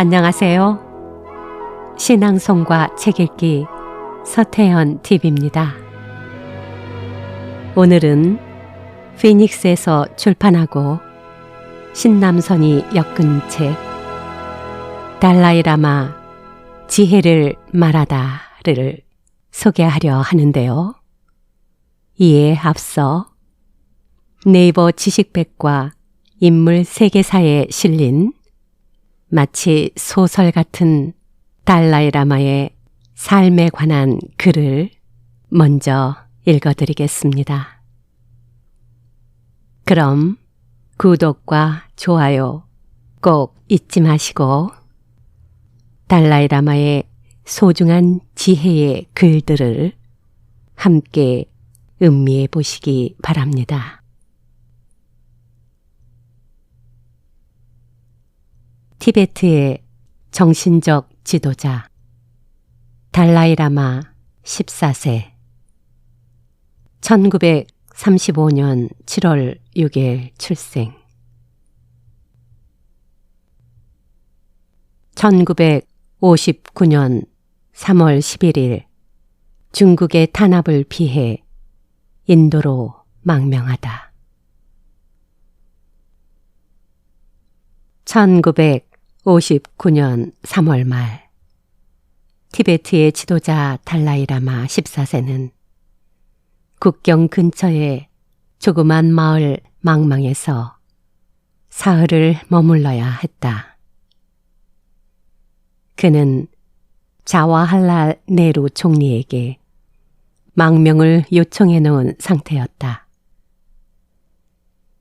안녕하세요. 신앙송과 책 읽기 서태현 TV입니다. 오늘은 피닉스에서 출판하고 신남선이 엮은 책 달라이라마 지혜를 말하다를 소개하려 하는데요. 이에 앞서 네이버 지식백과 인물 세계사에 실린 마치 소설 같은 달라이라마의 삶에 관한 글을 먼저 읽어드리겠습니다. 그럼 구독과 좋아요 꼭 잊지 마시고 달라이라마의 소중한 지혜의 글들을 함께 음미해 보시기 바랍니다. 티베트의 정신적 지도자 달라이라마 14세 1935년 7월 6일 출생 1959년 3월 11일 중국의 탄압을 피해 인도로 망명하다. 1959년 3월 말 티베트의 지도자 달라이라마 14세는 국경 근처의 조그만 마을 망망에서 사흘을 머물러야 했다. 그는 자와할랄 네루 총리에게 망명을 요청해 놓은 상태였다.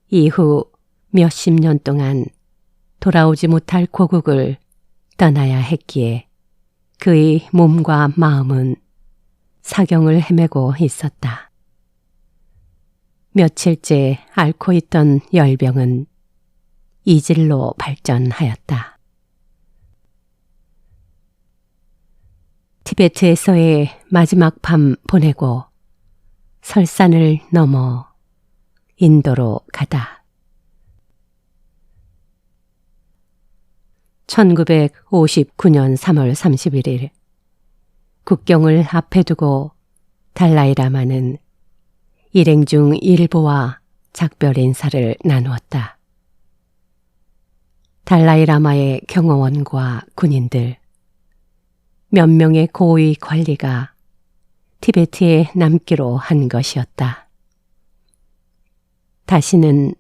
이후 몇십 년 동안 돌아오지 못할 고국을 떠나야 했기에 그의 몸과 마음은 사경을 헤매고 있었다. 며칠째 앓고 있던 열병은 이질로 발전하였다. 티베트에서의 마지막 밤 보내고 설산을 넘어 인도로 가다. 1959년 3월 31일 국경을 앞에 두고 달라이라마는 일행 중 일부와 작별 인사를 나누었다. 달라이라마의 경호원과 군인들, 몇 명의 고위 관리가 티베트에 남기로 한 것이었다. 다시는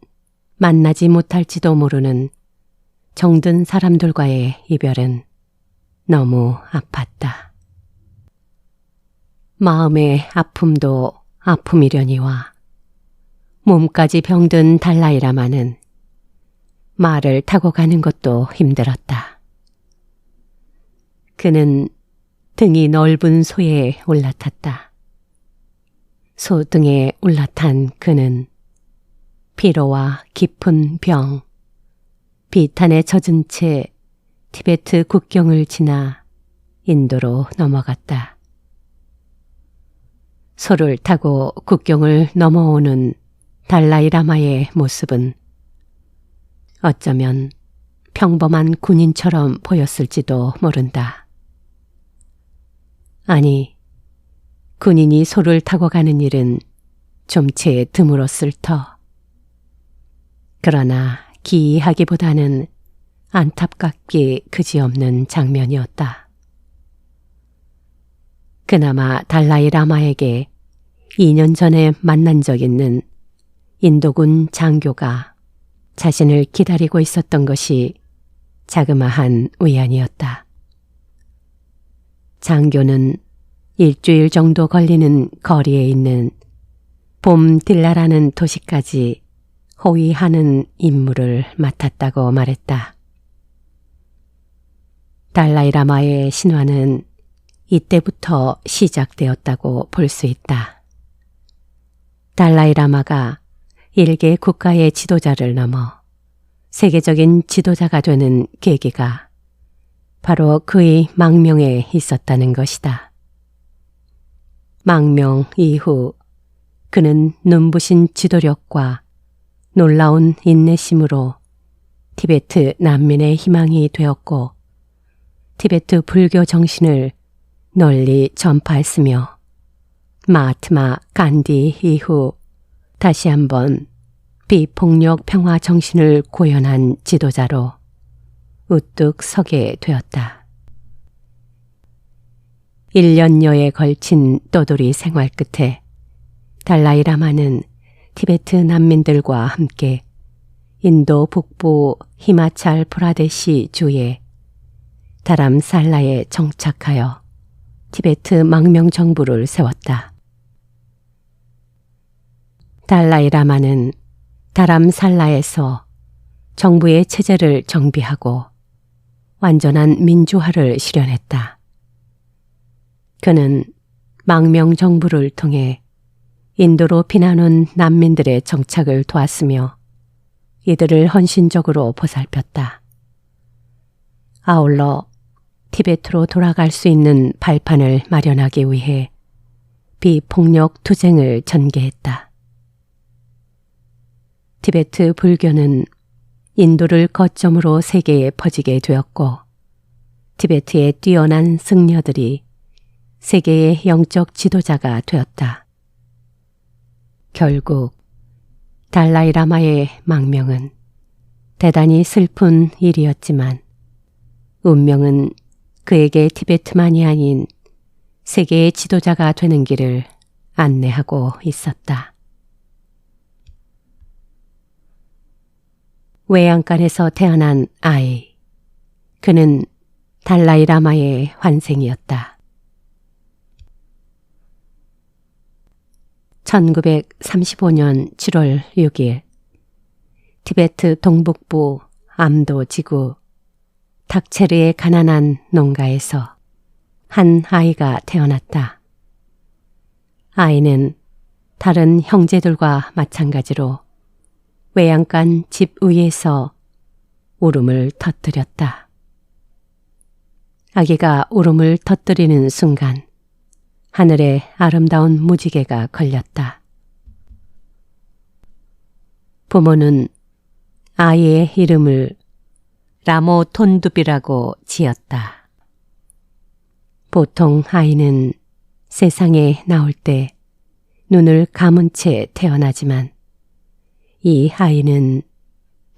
만나지 못할지도 모르는 정든 사람들과의 이별은 너무 아팠다. 마음의 아픔도 아픔이려니와 몸까지 병든 달라이라마는 말을 타고 가는 것도 힘들었다. 그는 등이 넓은 소에 올라탔다. 소 등에 올라탄 그는 피로와 깊은 병, 비탄에 젖은 채 티베트 국경을 지나 인도로 넘어갔다. 소를 타고 국경을 넘어오는 달라이라마의 모습은 어쩌면 평범한 군인처럼 보였을지도 모른다. 아니, 군인이 소를 타고 가는 일은 좀채 드물었을 터. 그러나 기이하기보다는 안타깝기 그지없는 장면이었다. 그나마 달라이라마에게 2년 전에 만난 적 있는 인도군 장교가 자신을 기다리고 있었던 것이 자그마한 우연이었다. 장교는 일주일 정도 걸리는 거리에 있는 봄딜라라는 도시까지 호위하는 임무를 맡았다고 말했다. 달라이라마의 신화는 이때부터 시작되었다고 볼 수 있다. 달라이라마가 일개 국가의 지도자를 넘어 세계적인 지도자가 되는 계기가 바로 그의 망명에 있었다는 것이다. 망명 이후 그는 눈부신 지도력과 놀라운 인내심으로 티베트 난민의 희망이 되었고 티베트 불교 정신을 널리 전파했으며 마하트마 간디 이후 다시 한번 비폭력 평화 정신을 고연한 지도자로 우뚝 서게 되었다. 1년여에 걸친 떠돌이 생활 끝에 달라이라마는 티베트 난민들과 함께 인도 북부 히마찰 프라데시 주의 다람살라에 정착하여 티베트 망명 정부를 세웠다. 달라이라마는 다람살라에서 정부의 체제를 정비하고 완전한 민주화를 실현했다. 그는 망명 정부를 통해 인도로 피난온 난민들의 정착을 도왔으며 이들을 헌신적으로 보살폈다. 아울러 티베트로 돌아갈 수 있는 발판을 마련하기 위해 비폭력 투쟁을 전개했다. 티베트 불교는 인도를 거점으로 세계에 퍼지게 되었고 티베트의 뛰어난 승려들이 세계의 영적 지도자가 되었다. 결국 달라이라마의 망명은 대단히 슬픈 일이었지만 운명은 그에게 티베트만이 아닌 세계의 지도자가 되는 길을 안내하고 있었다. 외양간에서 태어난 아이. 그는 달라이라마의 환생이었다. 1935년 7월 6일 티베트 동북부 암도 지구 닥체르의 가난한 농가에서 한 아이가 태어났다. 아이는 다른 형제들과 마찬가지로 외양간 집 위에서 울음을 터뜨렸다. 아기가 울음을 터뜨리는 순간 하늘에 아름다운 무지개가 걸렸다. 부모는 아이의 이름을 라모 톤두비라고 지었다. 보통 아이는 세상에 나올 때 눈을 감은 채 태어나지만 이 아이는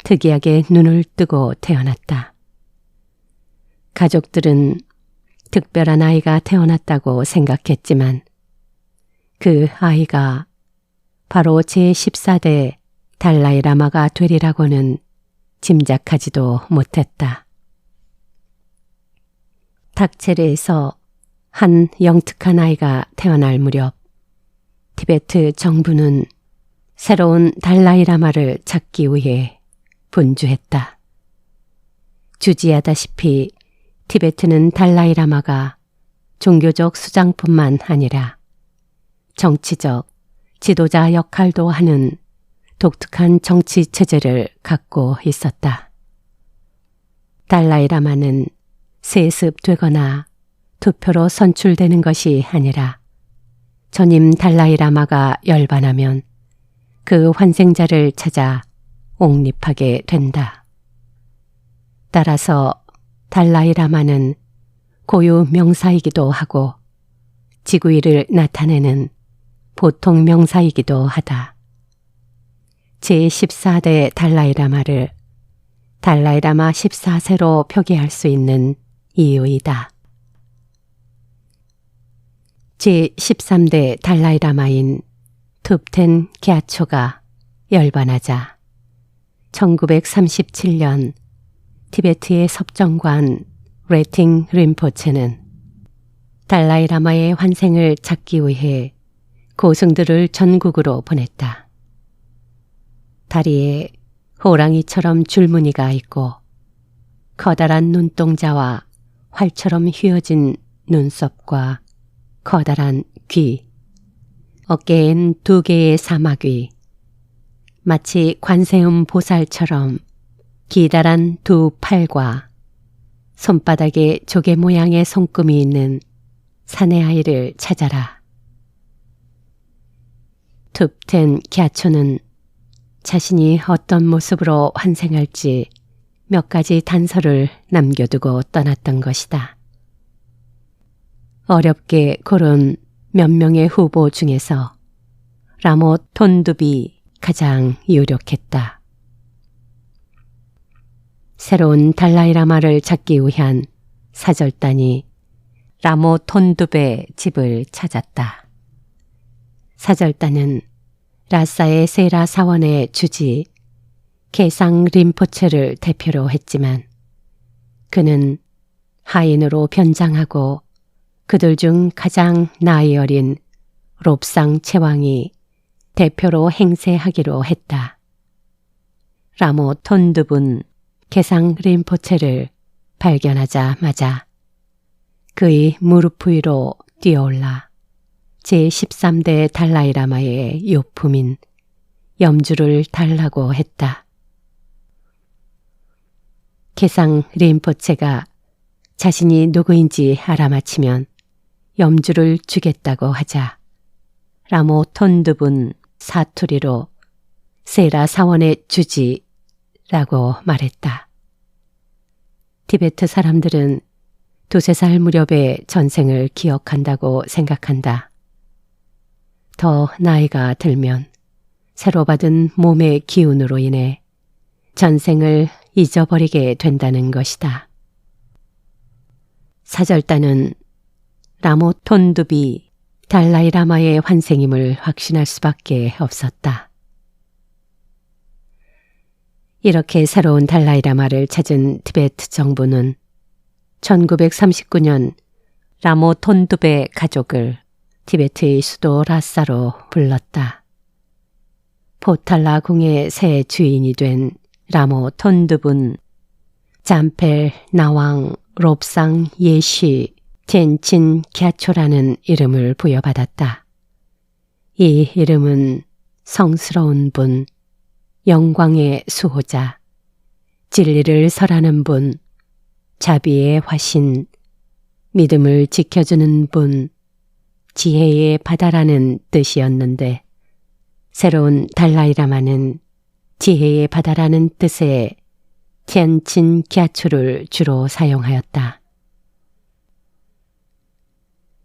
특이하게 눈을 뜨고 태어났다. 가족들은 특별한 아이가 태어났다고 생각했지만 그 아이가 바로 제14대 달라이라마가 되리라고는 짐작하지도 못했다. 닥체르에서 한 영특한 아이가 태어날 무렵 티베트 정부는 새로운 달라이라마를 찾기 위해 분주했다. 주지하다시피 티베트는 달라이라마가 종교적 수장뿐만 아니라 정치적 지도자 역할도 하는 독특한 정치 체제를 갖고 있었다. 달라이라마는 세습되거나 투표로 선출되는 것이 아니라 전임 달라이라마가 열반하면 그 환생자를 찾아 옹립하게 된다. 따라서 달라이라마는 고유 명사이기도 하고 지구일을 나타내는 보통 명사이기도 하다. 제14대 달라이라마를 달라이라마 14세로 표기할 수 있는 이유이다. 제13대 달라이라마인 툽텐 갸초가 열반하자 1937년 티베트의 섭정관 레팅 림포체는 달라이라마의 환생을 찾기 위해 고승들을 전국으로 보냈다. 다리에 호랑이처럼 줄무늬가 있고 커다란 눈동자와 활처럼 휘어진 눈썹과 커다란 귀, 어깨엔 2개의 사마귀, 마치 관세음 보살처럼 기다란 2 팔과 손바닥에 조개 모양의 손금이 있는 사내 아이를 찾아라. 툽텐 갸초는 자신이 어떤 모습으로 환생할지 몇 가지 단서를 남겨두고 떠났던 것이다. 어렵게 고른 몇 명의 후보 중에서 라모 톤둡이 가장 유력했다. 새로운 달라이라마를 찾기 위한 사절단이 라모 톤둡의 집을 찾았다. 사절단은 라사의 세라 사원의 주지 게상 림포체를 대표로 했지만 그는 하인으로 변장하고 그들 중 가장 나이 어린 롭상 제왕이 대표로 행세하기로 했다. 라모 톤둡은 게상 림포체를 발견하자마자 그의 무릎 위로 뛰어올라 제13대 달라이라마의 요품인 염주를 달라고 했다. 게상 림포체가 자신이 누구인지 알아맞히면 염주를 주겠다고 하자 라모 톤둡은 사투리로 세라 사원의 주지라고 말했다. 티베트 사람들은 2~3살 무렵의 전생을 기억한다고 생각한다. 더 나이가 들면 새로 받은 몸의 기운으로 인해 전생을 잊어버리게 된다는 것이다. 사절단은 라모 톤둡이 달라이라마의 환생임을 확신할 수밖에 없었다. 이렇게 새로운 달라이라마를 찾은 티베트 정부는 1939년 라모 톤둡의 가족을 티베트의 수도 라사로 불렀다. 포탈라 궁의 새 주인이 된 라모 톤둡은 잠펠 나왕 롭상 예시 젠친 갸초라는 이름을 부여받았다. 이 이름은 성스러운 분, 영광의 수호자, 진리를 설하는 분, 자비의 화신, 믿음을 지켜주는 분, 지혜의 바다라는 뜻이었는데 새로운 달라이라마는 지혜의 바다라는 뜻의 텐친 갸초를 주로 사용하였다.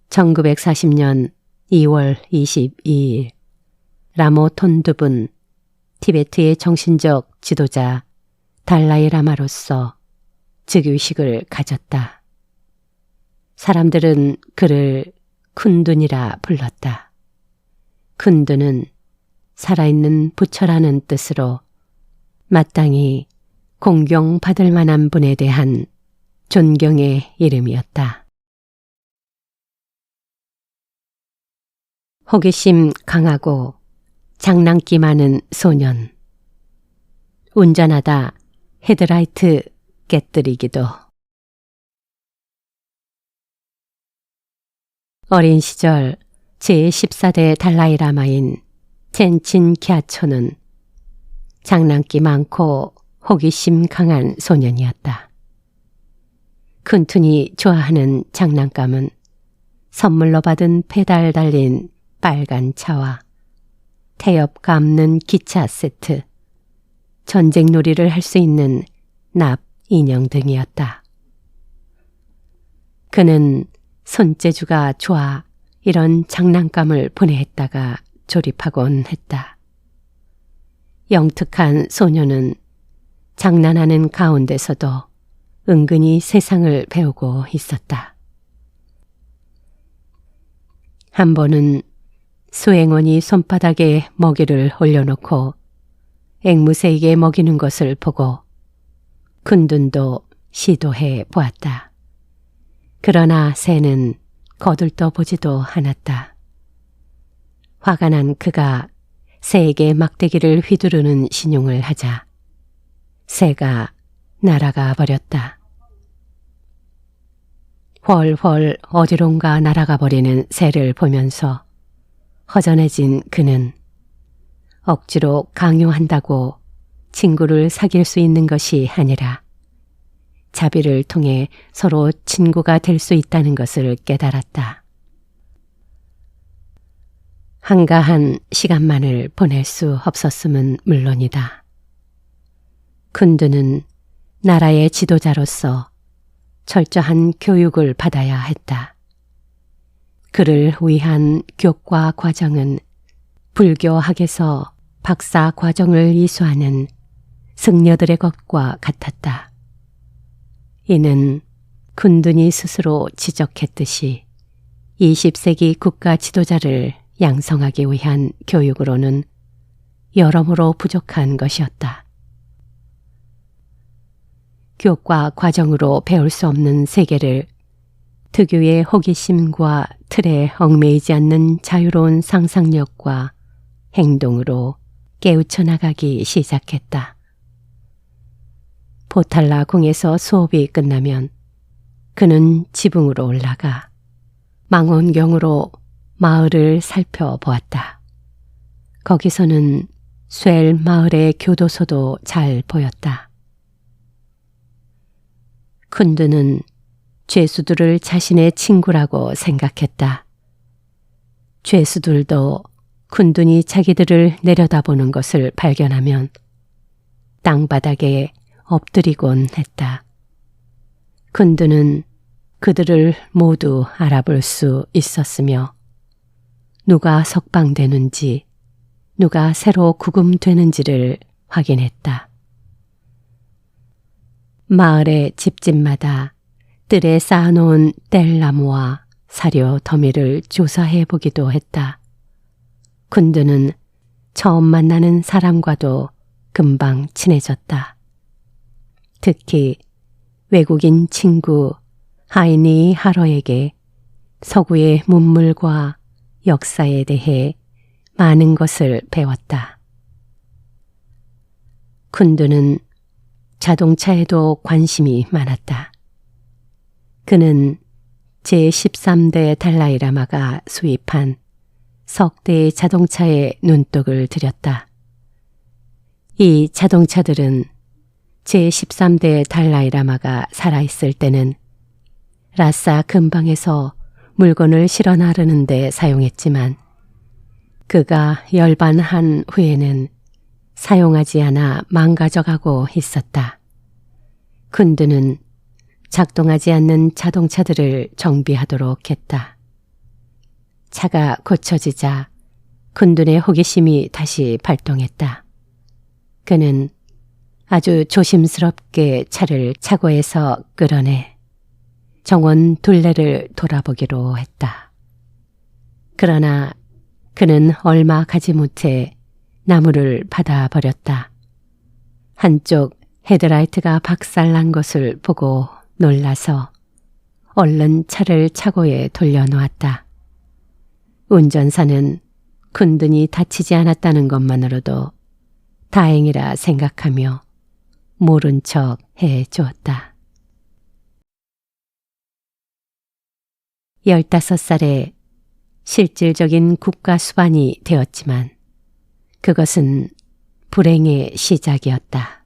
1940년 2월 22일 라모 톤둡은 티베트의 정신적 지도자 달라이라마로서 즉위식을 가졌다. 사람들은 그를 쿤둔이라 불렀다. 쿤둔은 살아있는 부처라는 뜻으로 마땅히 공경받을 만한 분에 대한 존경의 이름이었다. 호기심 강하고 장난기 많은 소년. 운전하다 헤드라이트 깨뜨리기도. 어린 시절 제14대 달라이라마인 젠친 갸초는 장난기 많고 호기심 강한 소년이었다. 쿤툰이 좋아하는 장난감은 선물로 받은 페달 달린 빨간 차와 태엽 감는 기차 세트, 전쟁놀이를 할 수 있는 납 인형 등이었다. 그는 손재주가 좋아 이런 장난감을 분해했다가 조립하곤 했다. 영특한 소녀는 장난하는 가운데서도 은근히 세상을 배우고 있었다. 한 번은 수행원이 손바닥에 먹이를 올려놓고 앵무새에게 먹이는 것을 보고 쿤둔도 시도해 보았다. 그러나 새는 거들떠 보지도 않았다. 화가 난 그가 새에게 막대기를 휘두르는 신용을 하자 새가 날아가 버렸다. 훨훨 어디론가 날아가 버리는 새를 보면서 허전해진 그는 억지로 강요한다고 친구를 사귈 수 있는 것이 아니라 자비를 통해 서로 친구가 될 수 있다는 것을 깨달았다. 한가한 시간만을 보낼 수 없었음은 물론이다. 쿤두는 나라의 지도자로서 철저한 교육을 받아야 했다. 그를 위한 교과 과정은 불교학에서 박사 과정을 이수하는 승려들의 것과 같았다. 이는 쿤둔이 스스로 지적했듯이 20세기 국가 지도자를 양성하기 위한 교육으로는 여러모로 부족한 것이었다. 교과 과정으로 배울 수 없는 세계를 특유의 호기심과 틀에 얽매이지 않는 자유로운 상상력과 행동으로 깨우쳐 나가기 시작했다. 포탈라 궁에서 수업이 끝나면 그는 지붕으로 올라가 망원경으로 마을을 살펴보았다. 거기서는 쇠 마을의 교도소도 잘 보였다. 쿤두는 죄수들을 자신의 친구라고 생각했다. 죄수들도 쿤둔이 자기들을 내려다보는 것을 발견하면 땅바닥에 엎드리곤 했다. 쿤두는 그들을 모두 알아볼 수 있었으며 누가 석방되는지 누가 새로 구금되는지를 확인했다. 마을의 집집마다 뜰에 쌓아놓은 뗄나무와 사료 더미를 조사해 보기도 했다. 쿤두는 처음 만나는 사람과도 금방 친해졌다. 특히 외국인 친구 하이니 하러에게 서구의 문물과 역사에 대해 많은 것을 배웠다. 쿤두는 자동차에도 관심이 많았다. 그는 제13대 달라이라마가 수입한 석대의 자동차에 눈독을 들였다. 이 자동차들은 제13대 달라이라마가 살아있을 때는 라싸 근방에서 물건을 실어 나르는 데 사용했지만 그가 열반한 후에는 사용하지 않아 망가져가고 있었다. 쿤두는 작동하지 않는 자동차들을 정비하도록 했다. 차가 고쳐지자 쿤둔의 호기심이 다시 발동했다. 그는 아주 조심스럽게 차를 차고에서 끌어내 정원 둘레를 돌아보기로 했다. 그러나 그는 얼마 가지 못해 나무를 받아버렸다. 한쪽 헤드라이트가 박살난 것을 보고 놀라서 얼른 차를 차고에 돌려놓았다. 운전사는 쿤둔이 다치지 않았다는 것만으로도 다행이라 생각하며 모른 척 해주었다. 15살에 실질적인 국가수반이 되었지만 그것은 불행의 시작이었다.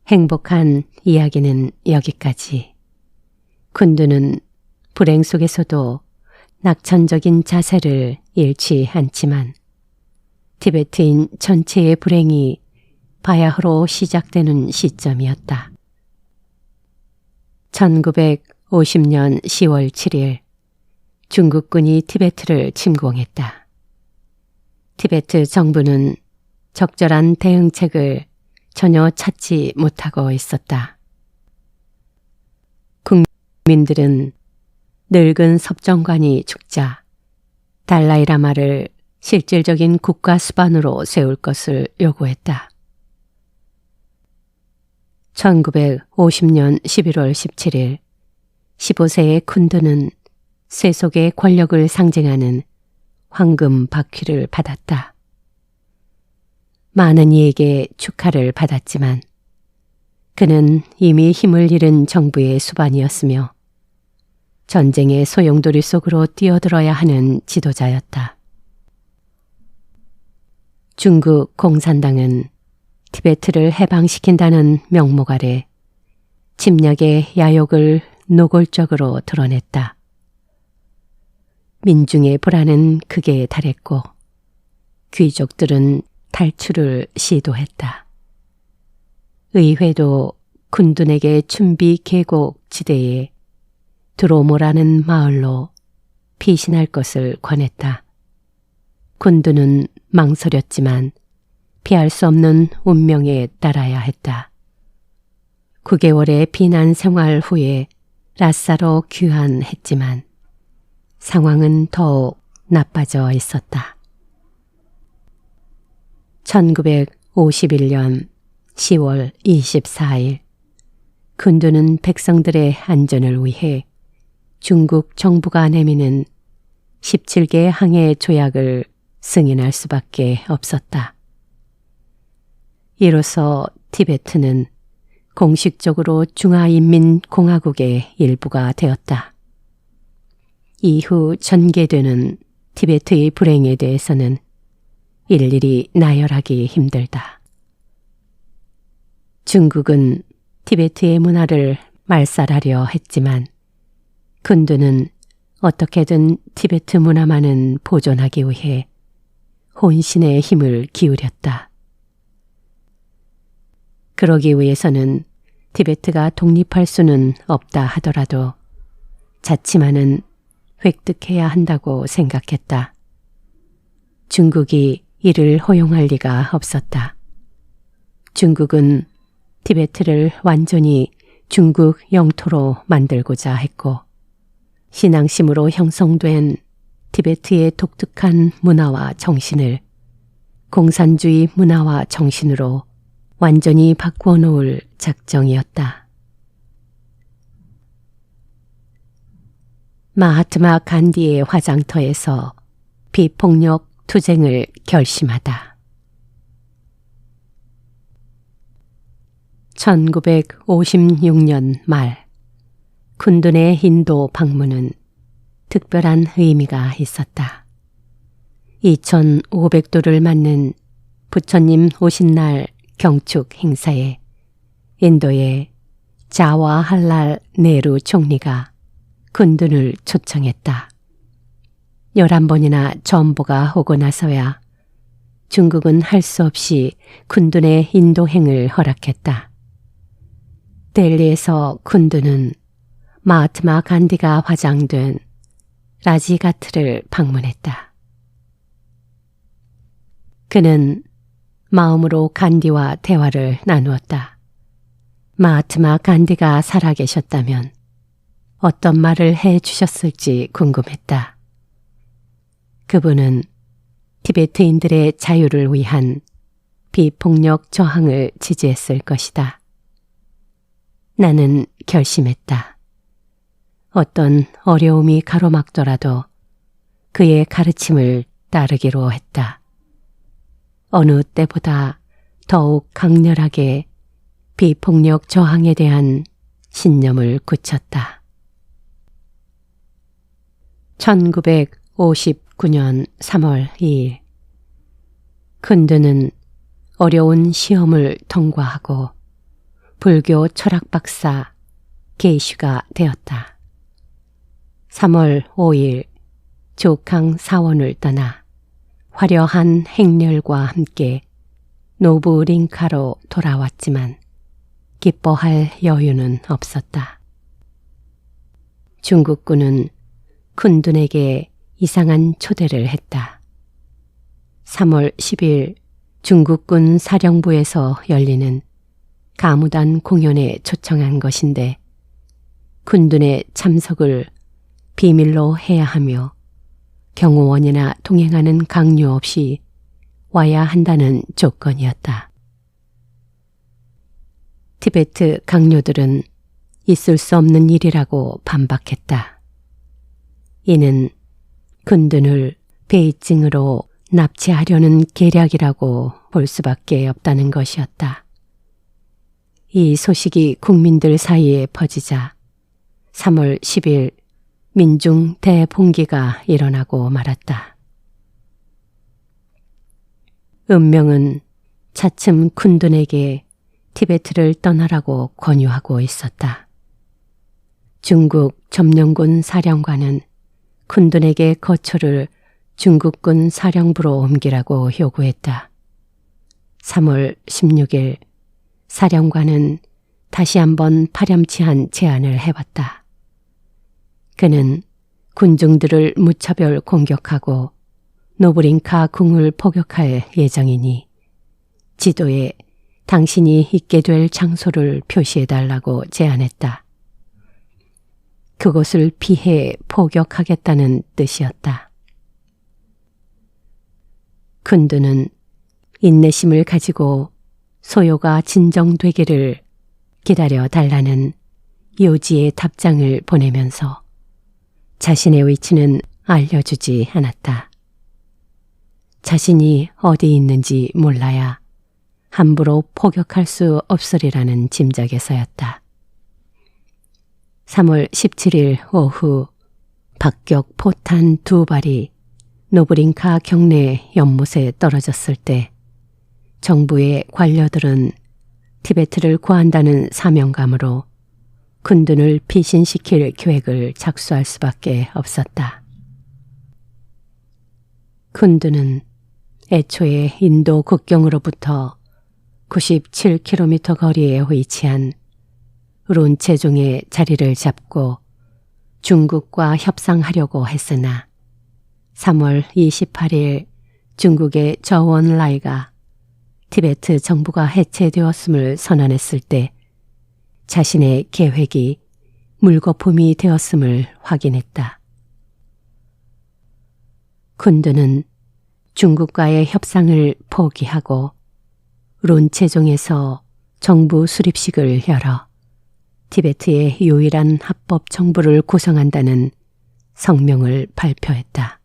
행복한 이야기는 여기까지. 쿤두는 불행 속에서도 낙천적인 자세를 잃지 않지만 티베트인 전체의 불행이 바야흐로 시작되는 시점이었다. 1950년 10월 7일 중국군이 티베트를 침공했다. 티베트 정부는 적절한 대응책을 전혀 찾지 못하고 있었다. 국민들은 늙은 섭정관이 죽자 달라이라마를 실질적인 국가 수반으로 세울 것을 요구했다. 1950년 11월 17일 15세의 쿤두는 세속의 권력을 상징하는 황금 바퀴를 받았다. 많은 이에게 축하를 받았지만 그는 이미 힘을 잃은 정부의 수반이었으며 전쟁의 소용돌이 속으로 뛰어들어야 하는 지도자였다. 중국 공산당은 티베트를 해방시킨다는 명목 아래 침략의 야욕을 노골적으로 드러냈다. 민중의 불안은 극에 달했고 귀족들은 탈출을 시도했다. 의회도 쿤둔에게 춘비 계곡 지대에 드로모라는 마을로 피신할 것을 권했다. 쿤둔은 망설였지만 피할 수 없는 운명에 따라야 했다. 9개월의 비난 생활 후에 라사로 귀환했지만 상황은 더욱 나빠져 있었다. 1951년 10월 24일 쿤둔은 백성들의 안전을 위해 중국 정부가 내미는 17개 항해 조약을 승인할 수밖에 없었다. 이로써 티베트는 공식적으로 중화인민공화국의 일부가 되었다. 이후 전개되는 티베트의 불행에 대해서는 일일이 나열하기 힘들다. 중국은 티베트의 문화를 말살하려 했지만 쿤둔은 어떻게든 티베트 문화만은 보존하기 위해 혼신의 힘을 기울였다. 그러기 위해서는 티베트가 독립할 수는 없다 하더라도 자치만은 획득해야 한다고 생각했다. 중국이 이를 허용할 리가 없었다. 중국은 티베트를 완전히 중국 영토로 만들고자 했고 신앙심으로 형성된 티베트의 독특한 문화와 정신을 공산주의 문화와 정신으로 완전히 바꾸어 놓을 작정이었다. 마하트마 간디의 화장터에서 비폭력 투쟁을 결심하다. 1956년 말 쿤둔의 인도 방문은 특별한 의미가 있었다. 2500도를 맞는 부처님 오신 날 경축 행사에 인도의 자와할랄 네루 총리가 쿤둔을 초청했다. 11번이나 전보가 오고 나서야 중국은 할 수 없이 쿤둔의 인도행을 허락했다. 델리에서 쿤둔은 마하트마 간디가 화장된 라지가트를 방문했다. 그는 마음으로 간디와 대화를 나누었다. 마하트마 간디가 살아계셨다면 어떤 말을 해 주셨을지 궁금했다. 그분은 티베트인들의 자유를 위한 비폭력 저항을 지지했을 것이다. 나는 결심했다. 어떤 어려움이 가로막더라도 그의 가르침을 따르기로 했다. 어느 때보다 더욱 강렬하게 비폭력 저항에 대한 신념을 굳혔다. 1959년 3월 2일 쿤둔은 어려운 시험을 통과하고 불교 철학 박사 게이슈가 되었다. 3월 5일 조캉 사원을 떠나 화려한 행렬과 함께 노브링카로 돌아왔지만 기뻐할 여유는 없었다. 중국군은 쿤둔에게 이상한 초대를 했다. 3월 10일 중국군 사령부에서 열리는 가무단 공연에 초청한 것인데 쿤둔의 참석을 비밀로 해야 하며 경호원이나 동행하는 강요 없이 와야 한다는 조건이었다. 티베트 강요들은 있을 수 없는 일이라고 반박했다. 이는 쿤둔을 베이징으로 납치하려는 계략이라고 볼 수밖에 없다는 것이었다. 이 소식이 국민들 사이에 퍼지자 3월 10일 민중 대봉기가 일어나고 말았다. 은명은 차츰 쿤둔에게 티베트를 떠나라고 권유하고 있었다. 중국 점령군 사령관은 쿤둔에게 거처를 중국군 사령부로 옮기라고 요구했다. 3월 16일 사령관은 다시 한번 파렴치한 제안을 해왔다. 그는 군중들을 무차별 공격하고 노브린카 궁을 포격할 예정이니 지도에 당신이 있게 될 장소를 표시해달라고 제안했다. 그곳을 피해 포격하겠다는 뜻이었다. 쿤두는 인내심을 가지고 소요가 진정되기를 기다려 달라는 요지의 답장을 보내면서 자신의 위치는 알려주지 않았다. 자신이 어디 있는지 몰라야 함부로 포격할 수 없으리라는 짐작에서였다. 3월 17일 오후 박격 포탄 2발이 노브린카 경내 연못에 떨어졌을 때 정부의 관료들은 티베트를 구한다는 사명감으로 쿤둔을 피신시킬 계획을 작수할 수밖에 없었다. 쿤둔은 애초에 인도 국경으로부터 97km 거리에 위치한 론체종의 자리를 잡고 중국과 협상하려고 했으나 3월 28일 중국의 저원라이가 티베트 정부가 해체되었음을 선언했을 때 자신의 계획이 물거품이 되었음을 확인했다. 쿤두는 중국과의 협상을 포기하고 론체종에서 정부 수립식을 열어 티베트의 유일한 합법 정부를 구성한다는 성명을 발표했다.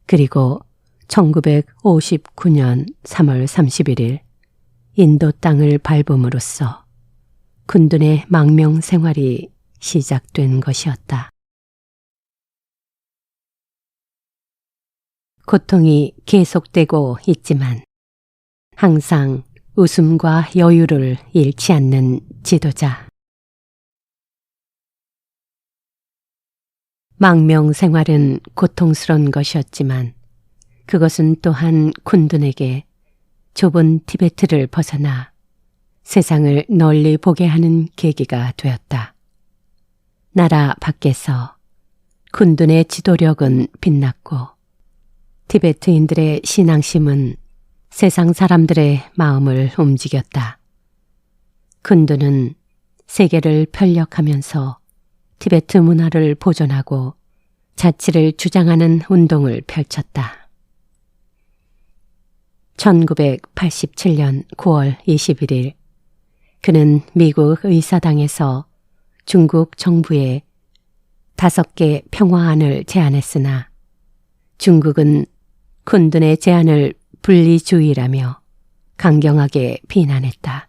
그리고 1959년 3월 31일 인도 땅을 밟음으로써 쿤둔의 망명 생활이 시작된 것이었다. 고통이 계속되고 있지만 항상 웃음과 여유를 잃지 않는 지도자. 망명 생활은 고통스러운 것이었지만 그것은 또한 쿤둔에게 좁은 티베트를 벗어나 세상을 널리 보게 하는 계기가 되었다. 나라 밖에서 쿤둔의 지도력은 빛났고 티베트인들의 신앙심은 세상 사람들의 마음을 움직였다. 쿤둔은 세계를 편력하면서 티베트 문화를 보존하고 자치를 주장하는 운동을 펼쳤다. 1987년 9월 21일 그는 미국 의사당에서 중국 정부에 5개 평화안을 제안했으나 중국은 쿤둔의 제안을 분리주의라며 강경하게 비난했다.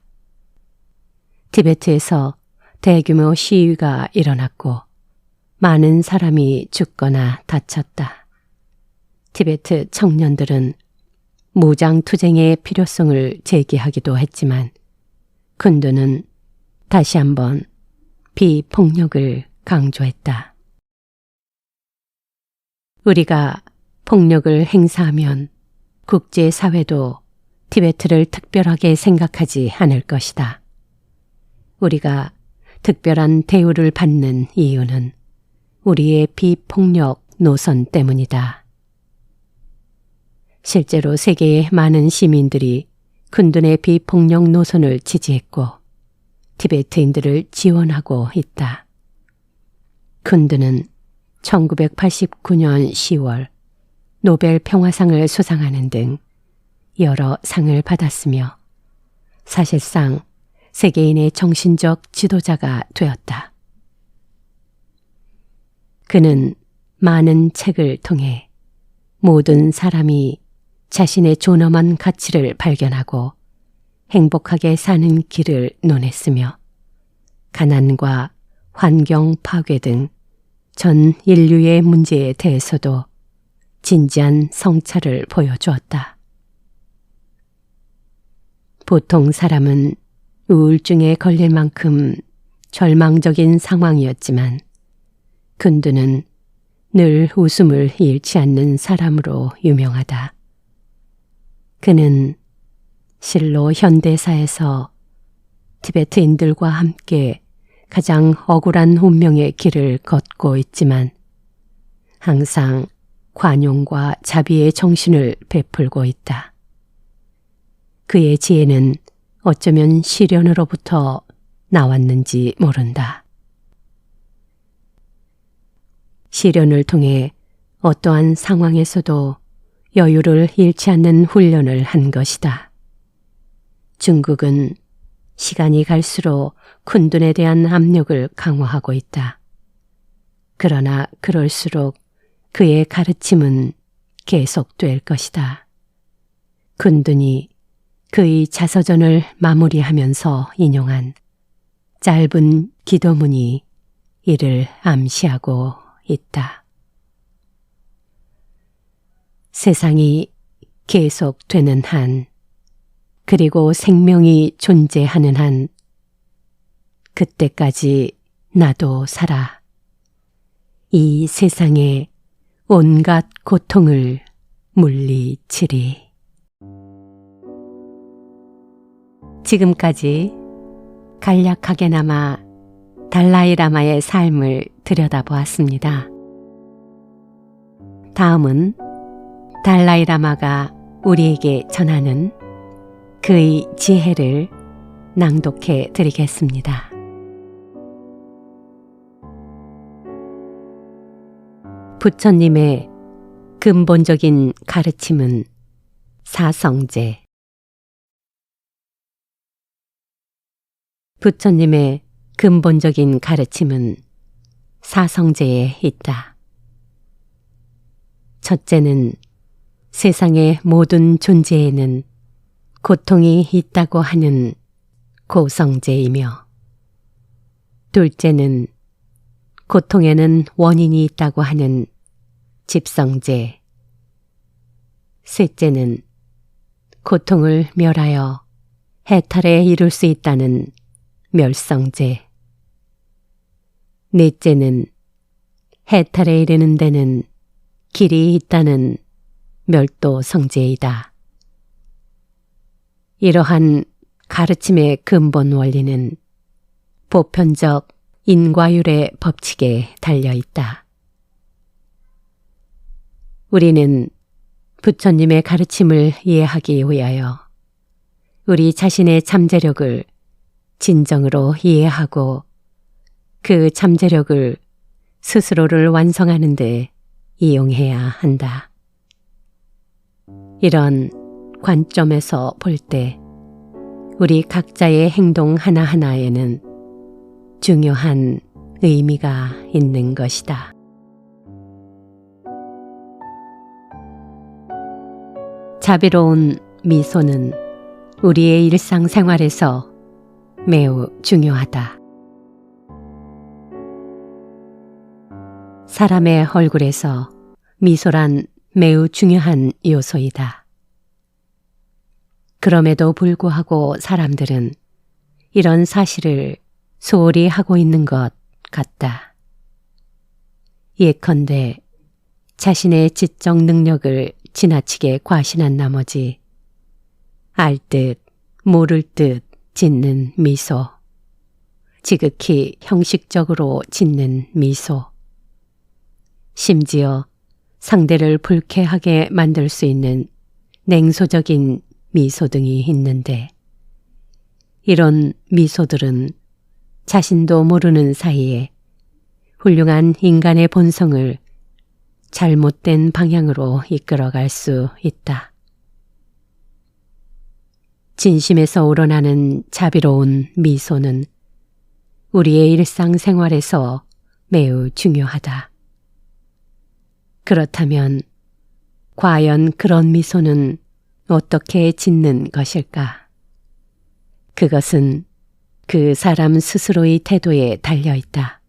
티베트에서 대규모 시위가 일어났고 많은 사람이 죽거나 다쳤다. 티베트 청년들은 무장투쟁의 필요성을 제기하기도 했지만 쿤둔은 다시 한번 비폭력을 강조했다. 우리가 폭력을 행사하면 국제사회도 티베트를 특별하게 생각하지 않을 것이다. 우리가 특별한 대우를 받는 이유는 우리의 비폭력 노선 때문이다. 실제로 세계의 많은 시민들이 쿤둔의 비폭력 노선을 지지했고 티베트인들을 지원하고 있다. 쿤둔은 1989년 10월 노벨 평화상을 수상하는 등 여러 상을 받았으며 사실상 세계인의 정신적 지도자가 되었다. 그는 많은 책을 통해 모든 사람이 자신의 존엄한 가치를 발견하고 행복하게 사는 길을 논했으며 가난과 환경 파괴 등 전 인류의 문제에 대해서도 진지한 성찰을 보여주었다. 보통 사람은 우울증에 걸릴 만큼 절망적인 상황이었지만 쿤두는 늘 웃음을 잃지 않는 사람으로 유명하다. 그는 실로 현대사에서 티베트인들과 함께 가장 억울한 운명의 길을 걷고 있지만 항상 관용과 자비의 정신을 베풀고 있다. 그의 지혜는 어쩌면 시련으로부터 나왔는지 모른다. 시련을 통해 어떠한 상황에서도 여유를 잃지 않는 훈련을 한 것이다. 중국은 시간이 갈수록 쿤둔에 대한 압력을 강화하고 있다. 그러나 그럴수록 그의 가르침은 계속될 것이다. 쿤둔이 그의 자서전을 마무리하면서 인용한 짧은 기도문이 이를 암시하고 있다. 세상이 계속되는 한, 그리고 생명이 존재하는 한, 그때까지 나도 살아 이 세상의 온갖 고통을 물리치리. 지금까지 간략하게나마 달라이라마의 삶을 들여다보았습니다. 다음은 달라이라마가 우리에게 전하는 그의 지혜를 낭독해 드리겠습니다. 부처님의 근본적인 가르침은 사성제. 부처님의 근본적인 가르침은 사성제에 있다. 첫째는 세상의 모든 존재에는 고통이 있다고 하는 고성제이며, 둘째는 고통에는 원인이 있다고 하는 집성제, 셋째는 고통을 멸하여 해탈에 이룰 수 있다는 멸성제, 넷째는 해탈에 이르는 데는 길이 있다는 멸도성제이다. 이러한 가르침의 근본 원리는 보편적 인과율의 법칙에 달려있다. 우리는 부처님의 가르침을 이해하기 위하여 우리 자신의 잠재력을 진정으로 이해하고 그 잠재력을 스스로를 완성하는 데 이용해야 한다. 이런 관점에서 볼 때 우리 각자의 행동 하나하나에는 중요한 의미가 있는 것이다. 자비로운 미소는 우리의 일상생활에서 매우 중요하다. 사람의 얼굴에서 미소란 매우 중요한 요소이다. 그럼에도 불구하고 사람들은 이런 사실을 소홀히 하고 있는 것 같다. 예컨대 자신의 지적 능력을 지나치게 과신한 나머지 알 듯 모를 듯 짓는 미소, 지극히 형식적으로 짓는 미소, 심지어 상대를 불쾌하게 만들 수 있는 냉소적인 미소 등이 있는데, 이런 미소들은 자신도 모르는 사이에 훌륭한 인간의 본성을 잘못된 방향으로 이끌어갈 수 있다. 진심에서 우러나는 자비로운 미소는 우리의 일상생활에서 매우 중요하다. 그렇다면 과연 그런 미소는 어떻게 짓는 것일까? 그것은 그 사람 스스로의 태도에 달려있다.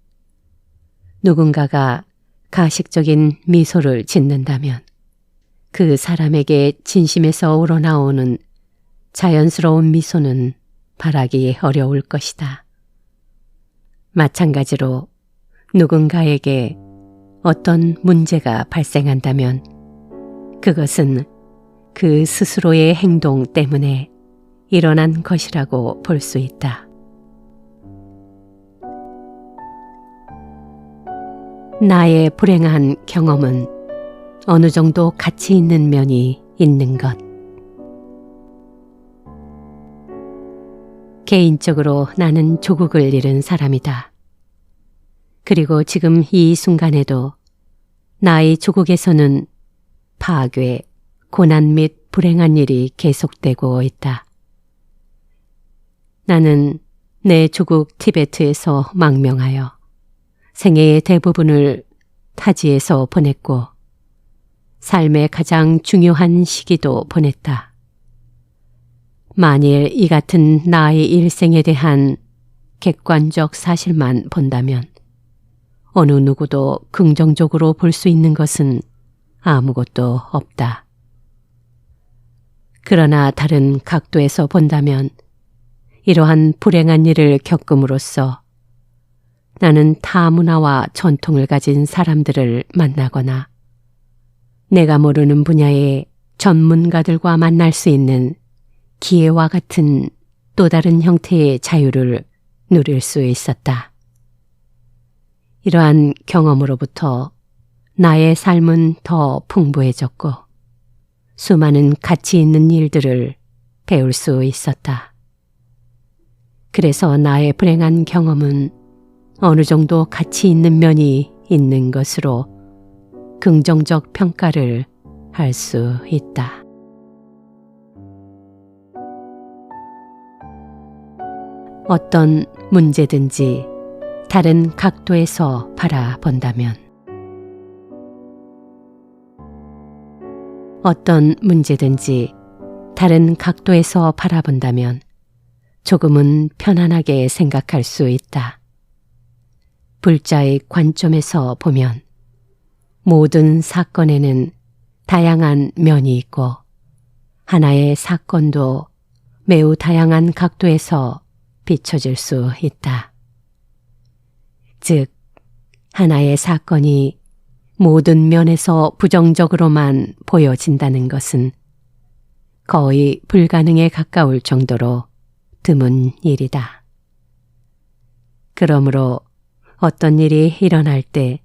누군가가 가식적인 미소를 짓는다면 그 사람에게 진심에서 우러나오는 자연스러운 미소는 바라기 어려울 것이다. 마찬가지로 누군가에게 어떤 문제가 발생한다면 그것은 그 스스로의 행동 때문에 일어난 것이라고 볼 수 있다. 나의 불행한 경험은 어느 정도 가치 있는 면이 있는 것. 개인적으로 나는 조국을 잃은 사람이다. 그리고 지금 이 순간에도 나의 조국에서는 파괴, 고난 및 불행한 일이 계속되고 있다. 나는 내 조국 티베트에서 망명하여 생애의 대부분을 타지에서 보냈고 삶의 가장 중요한 시기도 보냈다. 만일 이 같은 나의 일생에 대한 객관적 사실만 본다면 어느 누구도 긍정적으로 볼 수 있는 것은 아무것도 없다. 그러나 다른 각도에서 본다면 이러한 불행한 일을 겪음으로써 나는 타 문화와 전통을 가진 사람들을 만나거나 내가 모르는 분야의 전문가들과 만날 수 있는 기회와 같은 또 다른 형태의 자유를 누릴 수 있었다. 이러한 경험으로부터 나의 삶은 더 풍부해졌고 수많은 가치 있는 일들을 배울 수 있었다. 그래서 나의 불행한 경험은 어느 정도 가치 있는 면이 있는 것으로 긍정적 평가를 할 수 있다. 어떤 문제든지 다른 각도에서 바라본다면 어떤 문제든지 다른 각도에서 바라본다면 조금은 편안하게 생각할 수 있다. 불자의 관점에서 보면 모든 사건에는 다양한 면이 있고 하나의 사건도 매우 다양한 각도에서 비춰질 수 있다. 즉, 하나의 사건이 모든 면에서 부정적으로만 보여진다는 것은 거의 불가능에 가까울 정도로 드문 일이다. 그러므로 어떤 일이 일어날 때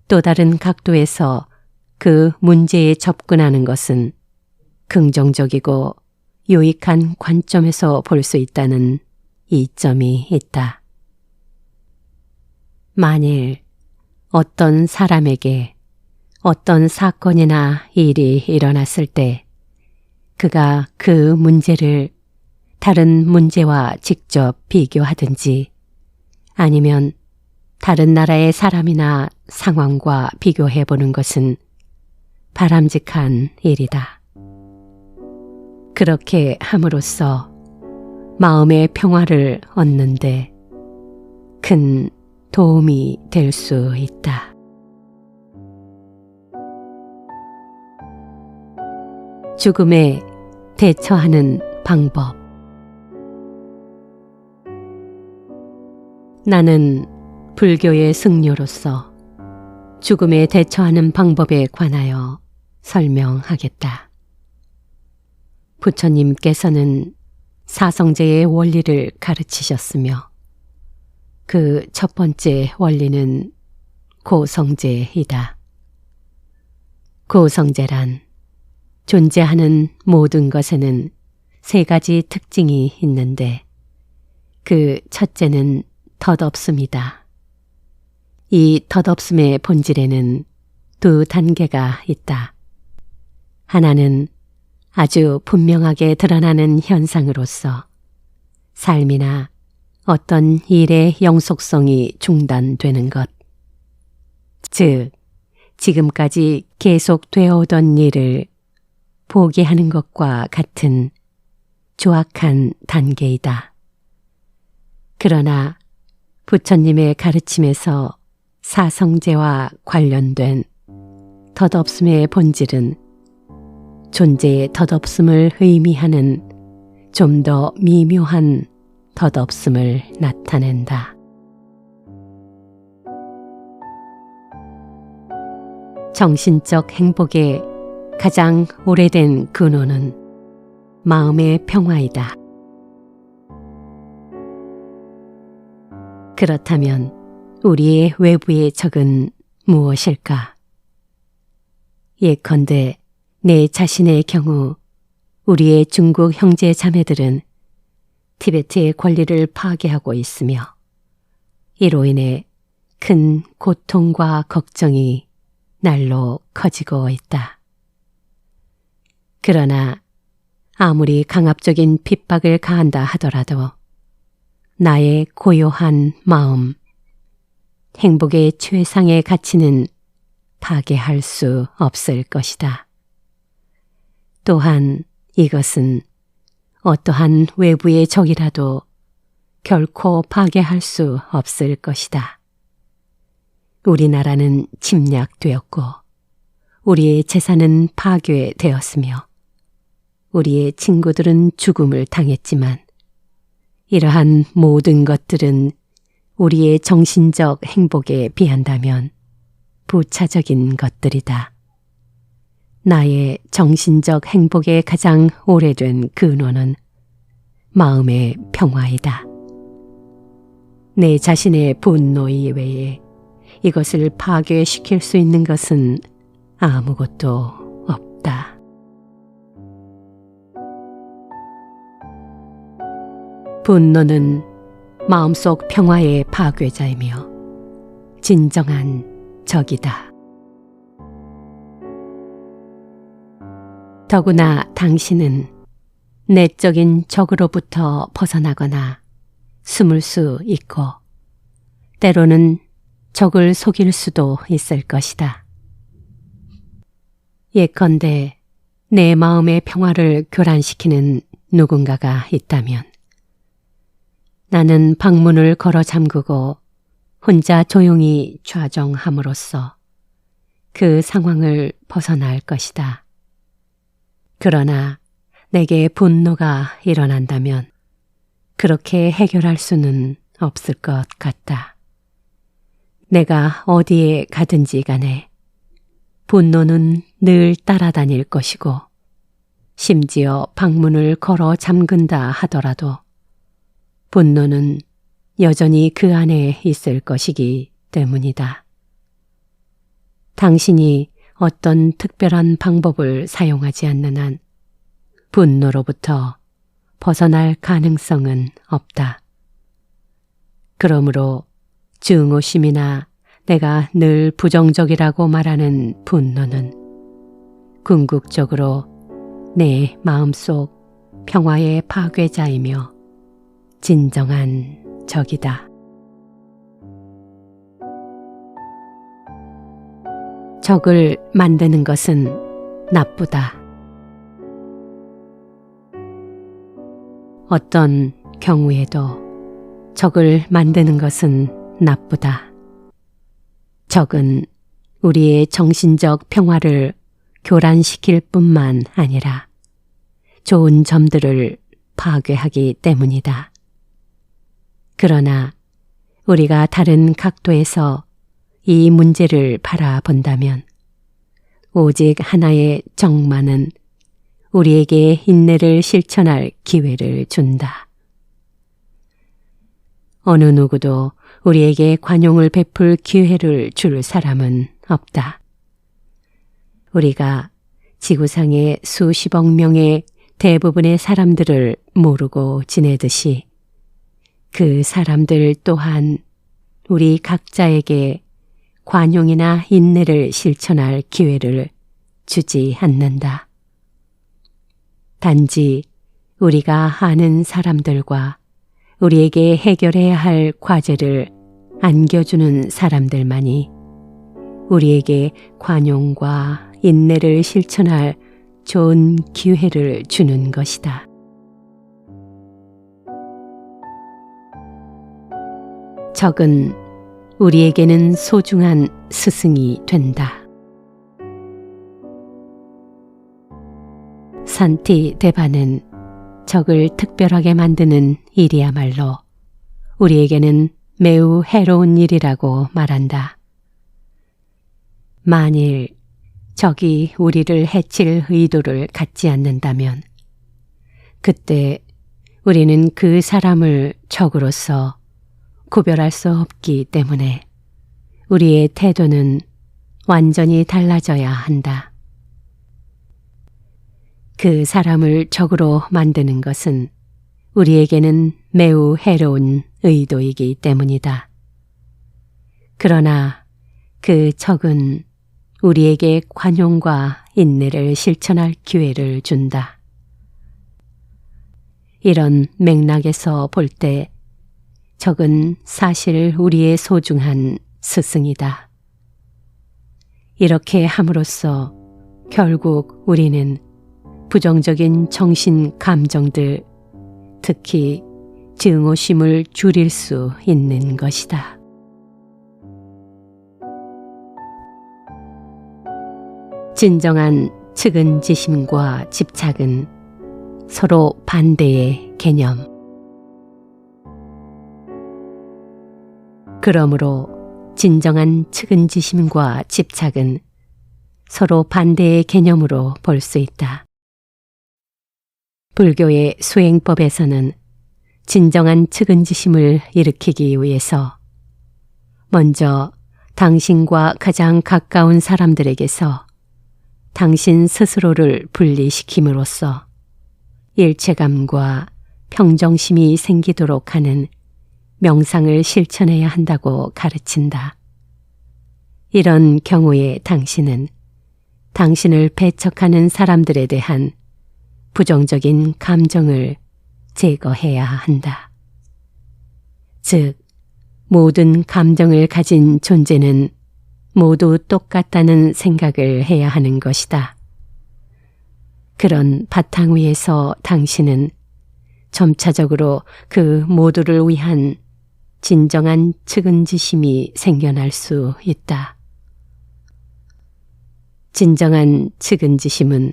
또 다른 각도에서 그 문제에 접근하는 것은 긍정적이고 유익한 관점에서 볼 수 있다는 이점이 있다. 만일 어떤 사람에게 어떤 사건이나 일이 일어났을 때 그가 그 문제를 다른 문제와 직접 비교하든지 아니면 다른 나라의 사람이나 상황과 비교해 보는 것은 바람직한 일이다. 그렇게 함으로써 마음의 평화를 얻는데 큰 도움이 될 수 있다. 죽음에 대처하는 방법. 나는 불교의 승려로서 죽음에 대처하는 방법에 관하여 설명하겠다. 부처님께서는 사성제의 원리를 가르치셨으며 그 첫 번째 원리는 고성제이다. 고성제란 존재하는 모든 것에는 세 가지 특징이 있는데 그 첫째는 덧없음이다. 이 덧없음의 본질에는 두 단계가 있다. 하나는 아주 분명하게 드러나는 현상으로서 삶이나 어떤 일의 영속성이 중단되는 것, 즉 지금까지 계속되어 오던 일을 포기하는 것과 같은 조악한 단계이다. 그러나 부처님의 가르침에서 사성제와 관련된 덧없음의 본질은 존재의 덧없음을 의미하는 좀 더 미묘한 덧없음을 나타낸다. 정신적 행복의 가장 오래된 근원은 마음의 평화이다. 그렇다면 우리의 외부의 적은 무엇일까? 예컨대 내 자신의 경우 우리의 중국 형제 자매들은 티베트의 권리를 파괴하고 있으며 이로 인해 큰 고통과 걱정이 날로 커지고 있다. 그러나 아무리 강압적인 핍박을 가한다 하더라도 나의 고요한 마음, 행복의 최상의 가치는 파괴할 수 없을 것이다. 또한 이것은 어떠한 외부의 적이라도 결코 파괴할 수 없을 것이다. 우리나라는 침략되었고 우리의 재산은 파괴되었으며 우리의 친구들은 죽음을 당했지만 이러한 모든 것들은 우리의 정신적 행복에 비한다면 부차적인 것들이다. 나의 정신적 행복의 가장 오래된 근원은 마음의 평화이다. 내 자신의 분노 이외에 이것을 파괴시킬 수 있는 것은 아무것도 없다. 분노는 마음속 평화의 파괴자이며 진정한 적이다. 더구나 당신은 내적인 적으로부터 벗어나거나 숨을 수 있고 때로는 적을 속일 수도 있을 것이다. 예컨대 내 마음의 평화를 교란시키는 누군가가 있다면 나는 방문을 걸어 잠그고 혼자 조용히 좌정함으로써 그 상황을 벗어날 것이다. 그러나 내게 분노가 일어난다면 그렇게 해결할 수는 없을 것 같다. 내가 어디에 가든지 간에 분노는 늘 따라다닐 것이고 심지어 방문을 걸어 잠근다 하더라도 분노는 여전히 그 안에 있을 것이기 때문이다. 당신이 어떤 특별한 방법을 사용하지 않는 한 분노로부터 벗어날 가능성은 없다. 그러므로 증오심이나 내가 늘 부정적이라고 말하는 분노는 궁극적으로 내 마음속 평화의 파괴자이며 진정한 적이다. 적을 만드는 것은 나쁘다. 어떤 경우에도 적을 만드는 것은 나쁘다. 적은 우리의 정신적 평화를 교란시킬 뿐만 아니라 좋은 점들을 파괴하기 때문이다. 그러나 우리가 다른 각도에서 이 문제를 바라본다면 오직 하나의 적만은 우리에게 인내를 실천할 기회를 준다. 어느 누구도 우리에게 관용을 베풀 기회를 줄 사람은 없다. 우리가 지구상의 수십억 명의 대부분의 사람들을 모르고 지내듯이 그 사람들 또한 우리 각자에게 관용이나 인내를 실천할 기회를 주지 않는다. 단지 우리가 아는 사람들과 우리에게 해결해야 할 과제를 안겨주는 사람들만이 우리에게 관용과 인내를 실천할 좋은 기회를 주는 것이다. 적은 우리에게는 소중한 스승이 된다. 산티 데바는 적을 특별하게 만드는 일이야말로 우리에게는 매우 해로운 일이라고 말한다. 만일 적이 우리를 해칠 의도를 갖지 않는다면 그때 우리는 그 사람을 적으로서 구별할 수 없기 때문에 우리의 태도는 완전히 달라져야 한다. 그 사람을 적으로 만드는 것은 우리에게는 매우 해로운 의도이기 때문이다. 그러나 그 적은 우리에게 관용과 인내를 실천할 기회를 준다. 이런 맥락에서 볼 때 적은 사실 우리의 소중한 스승이다. 이렇게 함으로써 결국 우리는 부정적인 정신 감정들, 특히 증오심을 줄일 수 있는 것이다. 진정한 측은지심과 집착은 서로 반대의 개념. 그러므로 진정한 측은지심과 집착은 서로 반대의 개념으로 볼 수 있다. 불교의 수행법에서는 진정한 측은지심을 일으키기 위해서 먼저 당신과 가장 가까운 사람들에게서 당신 스스로를 분리시킴으로써 일체감과 평정심이 생기도록 하는 명상을 실천해야 한다고 가르친다. 이런 경우에 당신은 당신을 배척하는 사람들에 대한 부정적인 감정을 제거해야 한다. 즉, 모든 감정을 가진 존재는 모두 똑같다는 생각을 해야 하는 것이다. 그런 바탕 위에서 당신은 점차적으로 그 모두를 위한 진정한 측은지심이 생겨날 수 있다. 진정한 측은지심은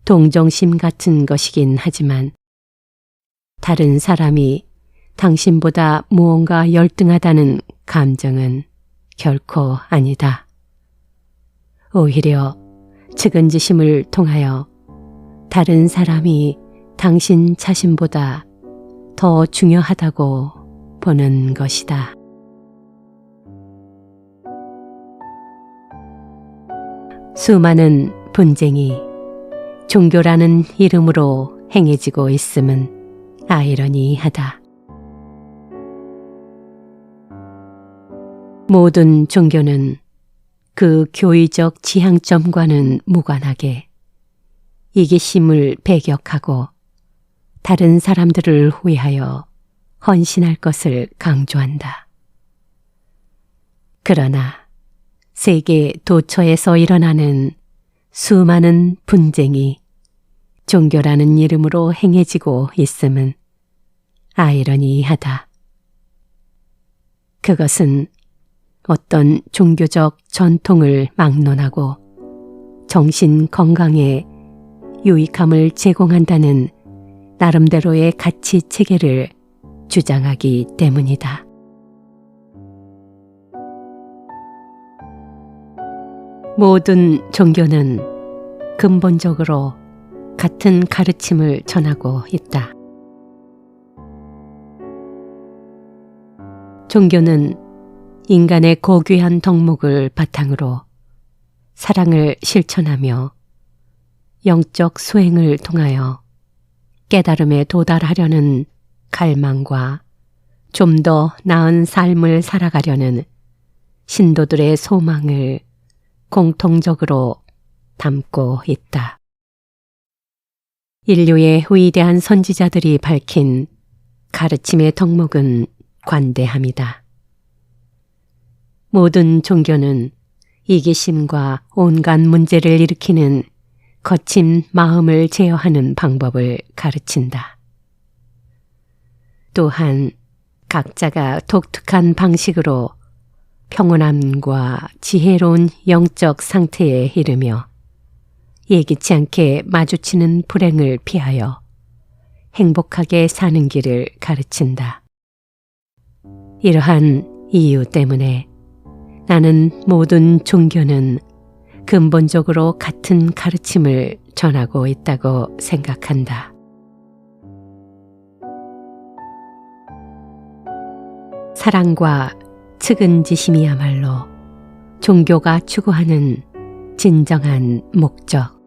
동정심 같은 것이긴 하지만 다른 사람이 당신보다 무언가 열등하다는 감정은 결코 아니다. 오히려 측은지심을 통하여 다른 사람이 당신 자신보다 더 중요하다고 보는 것이다. 수많은 분쟁이 종교라는 이름으로 행해지고 있음은 아이러니하다. 모든 종교는 그 교의적 지향점과는 무관하게 이기심을 배격하고 다른 사람들을 위하여 헌신할 것을 강조한다. 그러나 세계 도처에서 일어나는 수많은 분쟁이 종교라는 이름으로 행해지고 있음은 아이러니하다. 그것은 어떤 종교적 전통을 막론하고 정신 건강에 유익함을 제공한다는 나름대로의 가치 체계를 주장하기 때문이다. 모든 종교는 근본적으로 같은 가르침을 전하고 있다. 종교는 인간의 고귀한 덕목을 바탕으로 사랑을 실천하며 영적 수행을 통하여 깨달음에 도달하려는 갈망과 좀 더 나은 삶을 살아가려는 신도들의 소망을 공통적으로 담고 있다. 인류의 위대한 선지자들이 밝힌 가르침의 덕목은 관대함이다. 모든 종교는 이기심과 온갖 문제를 일으키는 거친 마음을 제어하는 방법을 가르친다. 또한 각자가 독특한 방식으로 평온함과 지혜로운 영적 상태에 이르며 예기치 않게 마주치는 불행을 피하여 행복하게 사는 길을 가르친다. 이러한 이유 때문에 나는 모든 종교는 근본적으로 같은 가르침을 전하고 있다고 생각한다. 사랑과 측은지심이야말로 종교가 추구하는 진정한 목적.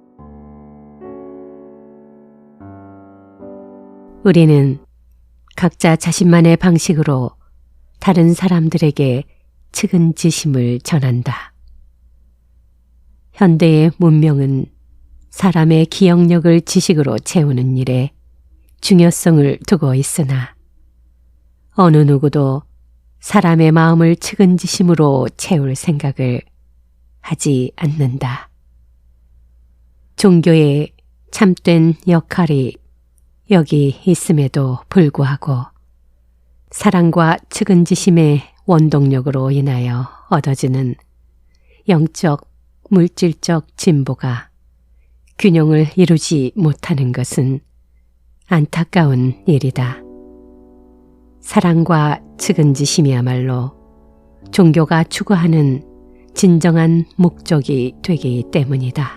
우리는 각자 자신만의 방식으로 다른 사람들에게 측은지심을 전한다. 현대의 문명은 사람의 기억력을 지식으로 채우는 일에 중요성을 두고 있으나 어느 누구도 사람의 마음을 측은지심으로 채울 생각을 하지 않는다. 종교의 참된 역할이 여기 있음에도 불구하고 사랑과 측은지심의 원동력으로 인하여 얻어지는 영적, 물질적 진보가 균형을 이루지 못하는 것은 안타까운 일이다. 사랑과 측은지심이야말로 종교가 추구하는 진정한 목적이 되기 때문이다.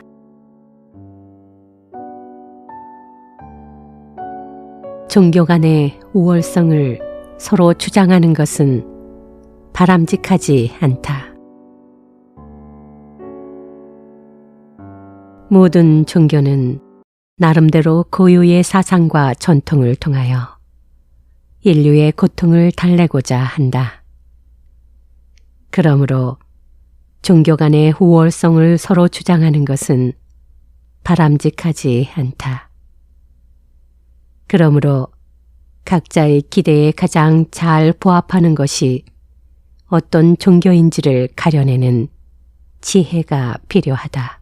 종교 간의 우월성을 서로 주장하는 것은 바람직하지 않다. 모든 종교는 나름대로 고유의 사상과 전통을 통하여 인류의 고통을 달래고자 한다. 그러므로 종교 간의 우월성을 서로 주장하는 것은 바람직하지 않다. 그러므로 각자의 기대에 가장 잘 부합하는 것이 어떤 종교인지를 가려내는 지혜가 필요하다.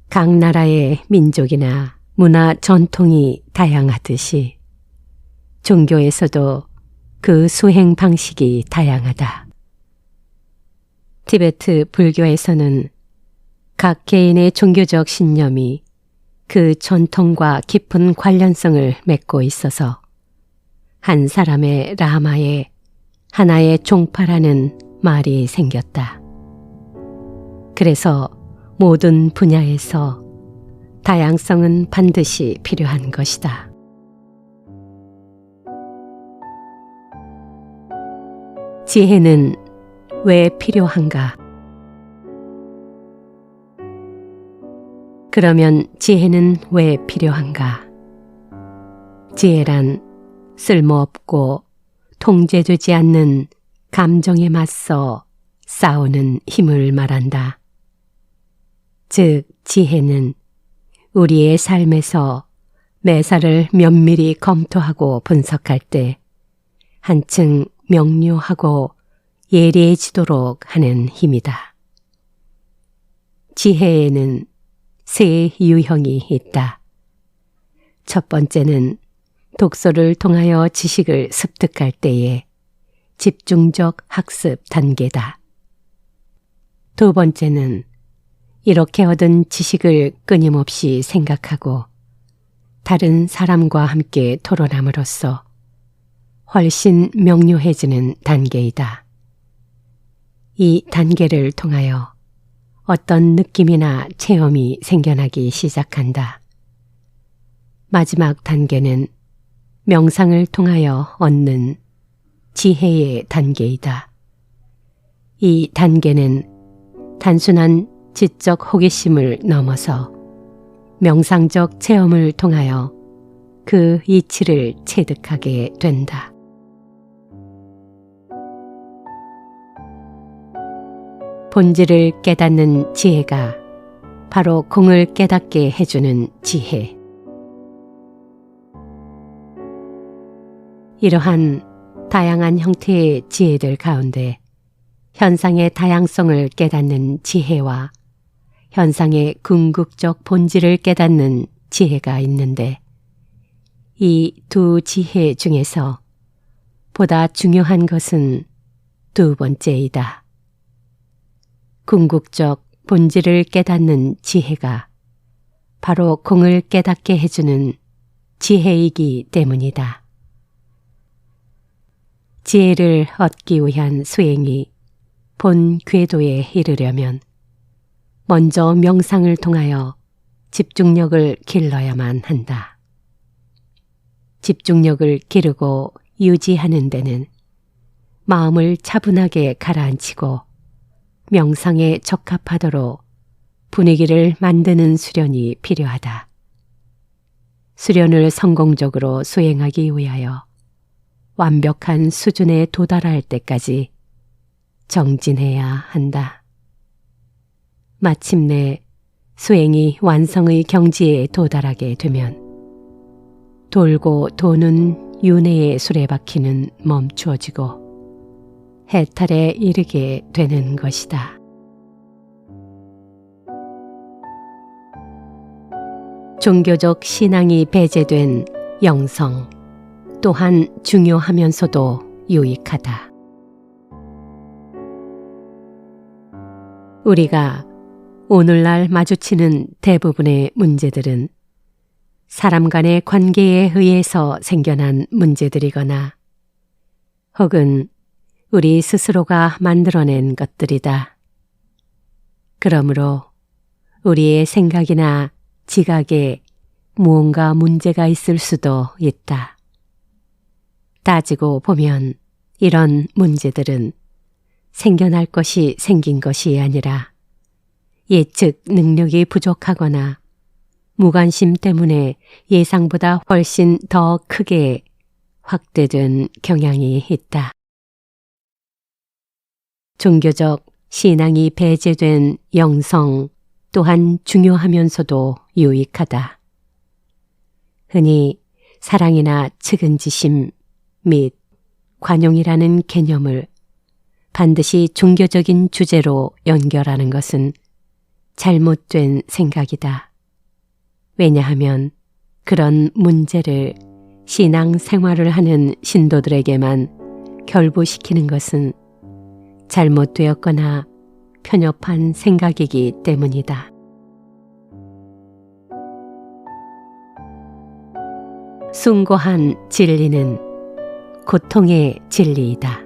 각 나라의 민족이나 문화 전통이 다양하듯이 종교에서도 그 수행 방식이 다양하다. 티베트 불교에서는 각 개인의 종교적 신념이 그 전통과 깊은 관련성을 맺고 있어서 한 사람의 라마에 하나의 종파라는 말이 생겼다. 그래서 모든 분야에서 다양성은 반드시 필요한 것이다. 지혜는 왜 필요한가? 그러면 지혜는 왜 필요한가? 지혜란 쓸모없고 통제되지 않는 감정에 맞서 싸우는 힘을 말한다. 즉, 지혜는 우리의 삶에서 매사를 면밀히 검토하고 분석할 때 한층 명료하고 예리해지도록 하는 힘이다. 지혜에는 세 유형이 있다. 첫 번째는 독서를 통하여 지식을 습득할 때의 집중적 학습 단계다. 두 번째는 이렇게 얻은 지식을 끊임없이 생각하고 다른 사람과 함께 토론함으로써 훨씬 명료해지는 단계이다. 이 단계를 통하여 어떤 느낌이나 체험이 생겨나기 시작한다. 마지막 단계는 명상을 통하여 얻는 지혜의 단계이다. 이 단계는 단순한 지적 호기심을 넘어서 명상적 체험을 통하여 그 이치를 체득하게 된다. 본질을 깨닫는 지혜가 바로 공을 깨닫게 해주는 지혜. 이러한 다양한 형태의 지혜들 가운데 현상의 다양성을 깨닫는 지혜와 현상의 궁극적 본질을 깨닫는 지혜가 있는데 이 두 지혜 중에서 보다 중요한 것은 두 번째이다. 궁극적 본질을 깨닫는 지혜가 바로 공을 깨닫게 해주는 지혜이기 때문이다. 지혜를 얻기 위한 수행이 본 궤도에 이르려면 먼저 명상을 통하여 집중력을 길러야만 한다. 집중력을 기르고 유지하는 데는 마음을 차분하게 가라앉히고 명상에 적합하도록 분위기를 만드는 수련이 필요하다. 수련을 성공적으로 수행하기 위하여 완벽한 수준에 도달할 때까지 정진해야 한다. 마침내 수행이 완성의 경지에 도달하게 되면 돌고 도는 윤회의 수레바퀴는 멈추어지고 해탈에 이르게 되는 것이다. 종교적 신앙이 배제된 영성 또한 중요하면서도 유익하다. 우리가 오늘날 마주치는 대부분의 문제들은 사람 간의 관계에 의해서 생겨난 문제들이거나 혹은 우리 스스로가 만들어낸 것들이다. 그러므로 우리의 생각이나 지각에 무언가 문제가 있을 수도 있다. 따지고 보면 이런 문제들은 생겨날 것이 생긴 것이 아니라 예측 능력이 부족하거나 무관심 때문에 예상보다 훨씬 더 크게 확대된 경향이 있다. 종교적 신앙이 배제된 영성 또한 중요하면서도 유익하다. 흔히 사랑이나 측은지심 및 관용이라는 개념을 반드시 종교적인 주제로 연결하는 것은 잘못된 생각이다. 왜냐하면 그런 문제를 신앙 생활을 하는 신도들에게만 결부시키는 것은 잘못되었거나 편협한 생각이기 때문이다. 숭고한 진리는 고통의 진리이다.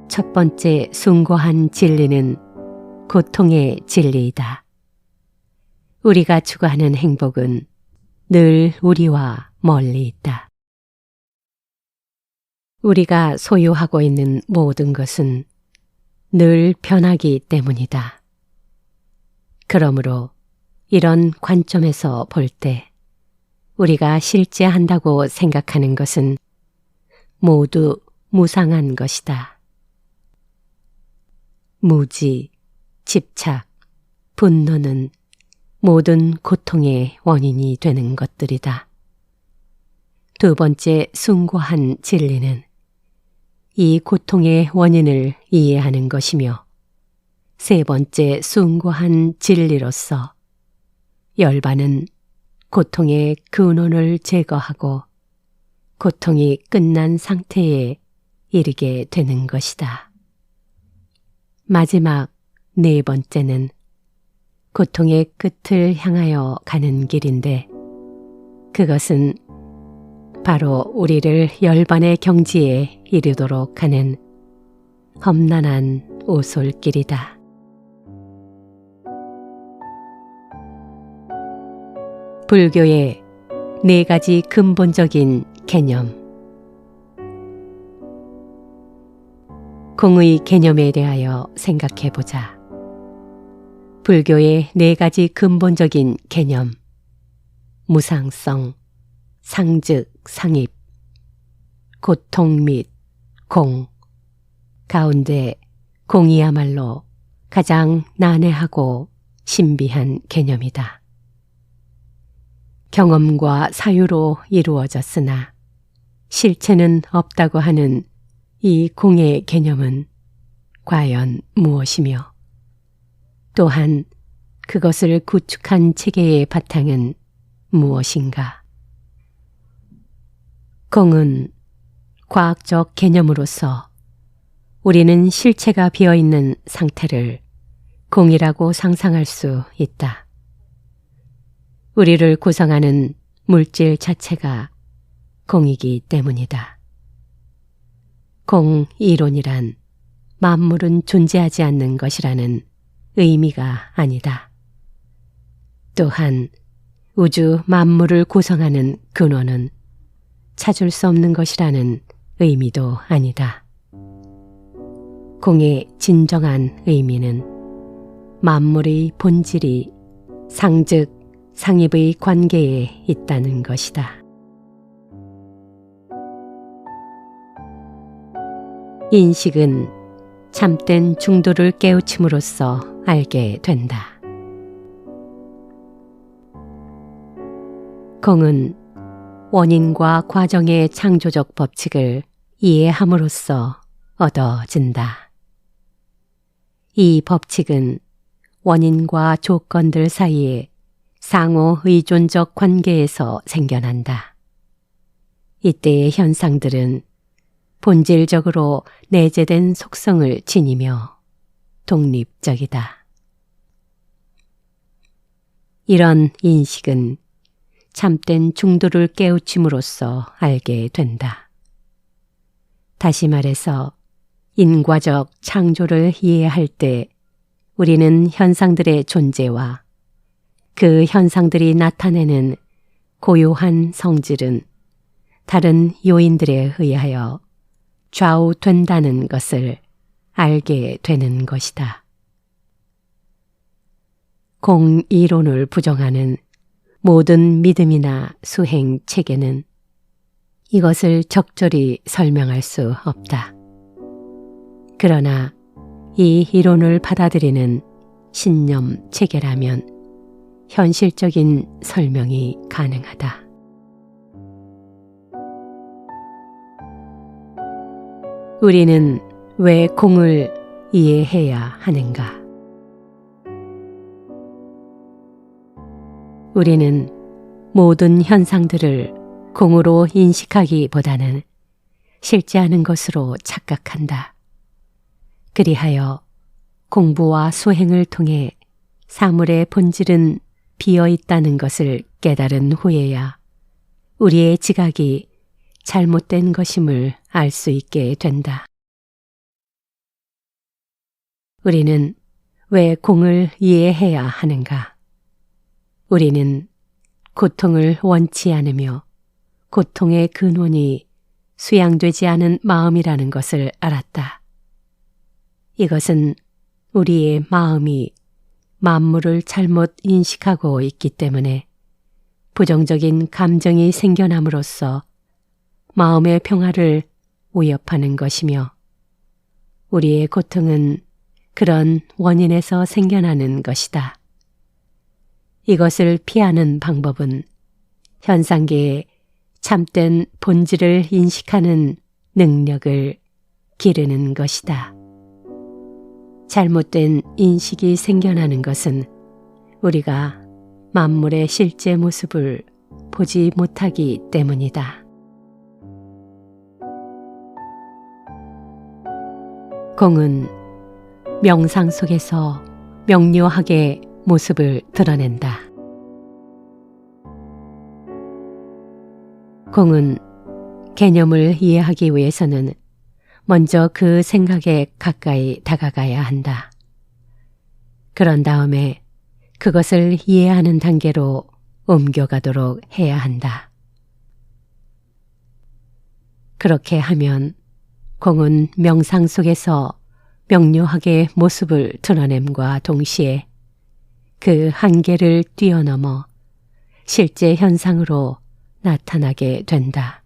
첫 번째 숭고한 진리는 고통의 진리이다. 우리가 추구하는 행복은 늘 우리와 멀리 있다. 우리가 소유하고 있는 모든 것은 늘 변하기 때문이다. 그러므로 이런 관점에서 볼 때 우리가 실제한다고 생각하는 것은 모두 무상한 것이다. 무지, 집착, 분노는 모든 고통의 원인이 되는 것들이다. 두 번째 숭고한 진리는 이 고통의 원인을 이해하는 것이며 세 번째 숭고한 진리로서 열반은 고통의 근원을 제거하고 고통이 끝난 상태에 이르게 되는 것이다. 마지막 네 번째는 고통의 끝을 향하여 가는 길인데 그것은 바로 우리를 열반의 경지에 이르도록 하는 험난한 오솔길이다. 불교의 네 가지 근본적인 개념. 공의 개념에 대하여 생각해 보자. 불교의 네 가지 근본적인 개념. 무상성, 상즉, 상입, 고통 및 공. 가운데 공이야말로 가장 난해하고 신비한 개념이다. 경험과 사유로 이루어졌으나 실체는 없다고 하는 이 공의 개념은 과연 무엇이며 또한 그것을 구축한 체계의 바탕은 무엇인가? 공은 과학적 개념으로서 우리는 실체가 비어있는 상태를 공이라고 상상할 수 있다. 우리를 구성하는 물질 자체가 공이기 때문이다. 공 이론이란 만물은 존재하지 않는 것이라는 의미가 아니다. 또한 우주 만물을 구성하는 근원은 찾을 수 없는 것이라는 의미도 아니다. 공의 진정한 의미는 만물의 본질이 상즉 상입의 관계에 있다는 것이다. 인식은 참된 중도를 깨우침으로써 알게 된다. 공은 원인과 과정의 창조적 법칙을 이해함으로써 얻어진다. 이 법칙은 원인과 조건들 사이에 상호 의존적 관계에서 생겨난다. 이때의 현상들은 본질적으로 내재된 속성을 지니며 독립적이다. 이런 인식은 참된 중도를 깨우침으로써 알게 된다. 다시 말해서 인과적 창조를 이해할 때 우리는 현상들의 존재와 그 현상들이 나타내는 고유한 성질은 다른 요인들에 의하여 좌우된다는 것을 알게 되는 것이다. 공이론을 부정하는 모든 믿음이나 수행 체계는 이것을 적절히 설명할 수 없다. 그러나 이 이론을 받아들이는 신념 체계라면 현실적인 설명이 가능하다. 우리는 왜 공을 이해해야 하는가? 우리는 모든 현상들을 공으로 인식하기보다는 실제하는 것으로 착각한다. 그리하여 공부와 수행을 통해 사물의 본질은 비어 있다는 것을 깨달은 후에야 우리의 지각이 잘못된 것임을 알 수 있게 된다. 우리는 왜 공을 이해해야 하는가? 우리는 고통을 원치 않으며 고통의 근원이 수양되지 않은 마음이라는 것을 알았다. 이것은 우리의 마음이 만물을 잘못 인식하고 있기 때문에 부정적인 감정이 생겨남으로써 마음의 평화를 위협하는 것이며 우리의 고통은 그런 원인에서 생겨나는 것이다. 이것을 피하는 방법은 현상계의 참된 본질을 인식하는 능력을 기르는 것이다. 잘못된 인식이 생겨나는 것은 우리가 만물의 실제 모습을 보지 못하기 때문이다. 공은 명상 속에서 명료하게 모습을 드러낸다. 공은 개념을 이해하기 위해서는 먼저 그 생각에 가까이 다가가야 한다. 그런 다음에 그것을 이해하는 단계로 옮겨가도록 해야 한다. 그렇게 하면 공은 명상 속에서 명료하게 모습을 드러냄과 동시에 그 한계를 뛰어넘어 실제 현상으로 나타나게 된다.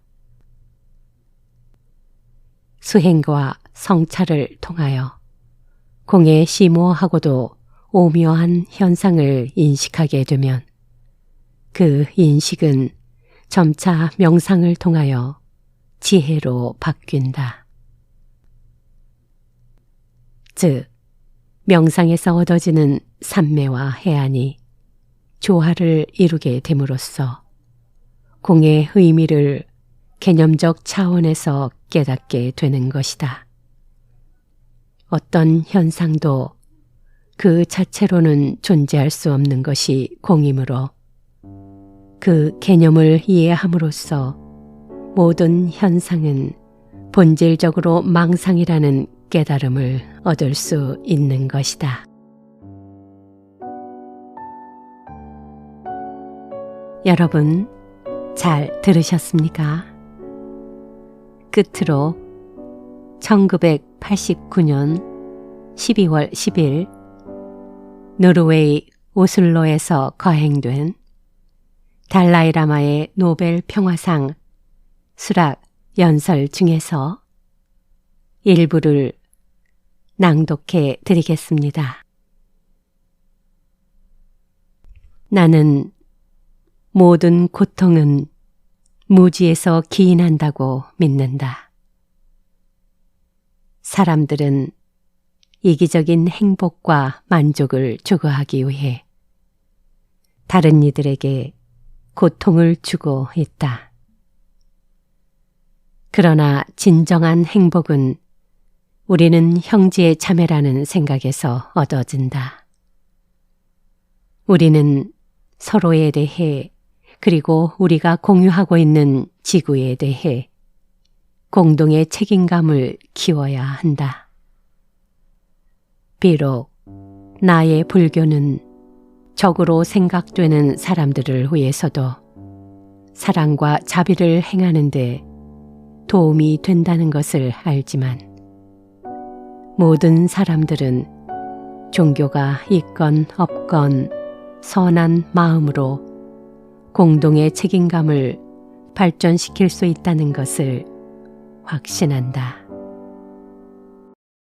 수행과 성찰을 통하여 공에 심오하고도 오묘한 현상을 인식하게 되면 그 인식은 점차 명상을 통하여 지혜로 바뀐다. 즉, 명상에서 얻어지는 삼매와 해안이 조화를 이루게 됨으로써 공의 의미를 개념적 차원에서 깨닫게 되는 것이다. 어떤 현상도 그 자체로는 존재할 수 없는 것이 공이므로 그 개념을 이해함으로써 모든 현상은 본질적으로 망상이라는 깨달음을 얻을 수 있는 것이다. 여러분, 잘 들으셨습니까? 끝으로 1989년 12월 10일 노르웨이 오슬로에서 거행된 달라이라마의 노벨 평화상 수락 연설 중에서 일부를 낭독해 드리겠습니다. 나는 모든 고통은 무지에서 기인한다고 믿는다. 사람들은 이기적인 행복과 만족을 추구하기 위해 다른 이들에게 고통을 주고 있다. 그러나 진정한 행복은 우리는 형제의 자매라는 생각에서 얻어진다. 우리는 서로에 대해 그리고 우리가 공유하고 있는 지구에 대해 공동의 책임감을 키워야 한다. 비록 나의 불교는 적으로 생각되는 사람들을 위해서도 사랑과 자비를 행하는 데 도움이 된다는 것을 알지만 모든 사람들은 종교가 있건 없건 선한 마음으로 공동의 책임감을 발전시킬 수 있다는 것을 확신한다.